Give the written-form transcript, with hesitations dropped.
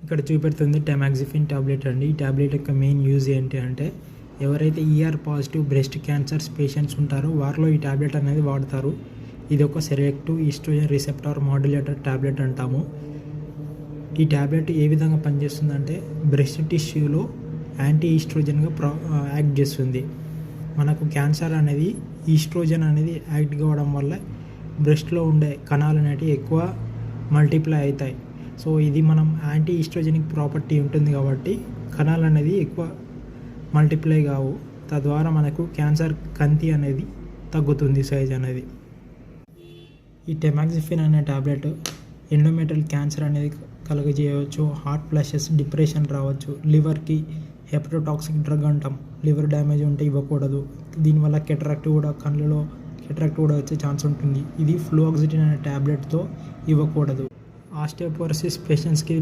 ఇక్కడ చూపెడుతుంది టెమాక్సిఫిన్ టాబ్లెట్ అండి. ఈ టాబ్లెట్ యొక్క మెయిన్ యూజ్ ఏంటి అంటే ఎవరైతే ER positive breast cancers patients ఉంటారో వారిలో ఈ టాబ్లెట్ అనేది వాడతారు. ఇది ఒక selective estrogen receptor modulator tablet అంటాము. ఈ టాబ్లెట్ ఏ విధంగా పనిచేస్తుందంటే బ్రెస్ట్ టిష్యూలో యాంటీ ఈస్ట్రోజన్గా యాక్ట్ చేస్తుంది. మనకు క్యాన్సర్ అనేది ఈస్ట్రోజన్ అనేది యాక్ట్ కావడం వల్ల బ్రెస్ట్లో ఉండే కణాలు అనేవి ఎక్కువ మల్టిప్లై అవుతాయి. సో ఇది మనం యాంటీ ఈస్ట్రోజెనిక్ ప్రాపర్టీ ఉంటుంది కాబట్టి కణాలు అనేది ఎక్కువ మల్టిప్లై కావు. తద్వారా మనకు క్యాన్సర్ కంతి అనేది తగ్గుతుంది, సైజ్ అనేది. ఈ టెమాక్సిఫిన్ అనే టాబ్లెట్ ఎండోమెట్రియల్ క్యాన్సర్ అనేది కలుగజేయవచ్చు, హార్ట్ ఫ్లాషెస్, డిప్రెషన్ రావచ్చు, లివర్కి హెపటోటాక్సిక్ డ్రగ్ అంటాం. లివర్ డ్యామేజ్ ఉంటే ఇవ్వకూడదు. దీనివల్ల కెటరాక్ట్ కూడా, కళ్ళలో కెటరాక్ట్ కూడా వచ్చే ఛాన్స్ ఉంటుంది. ఇది ఫ్లూఆక్సిటిన్ అనే టాబ్లెట్తో ఇవ్వకూడదు. ఆస్టియోపోరోసిస్ పేషెంట్స్కి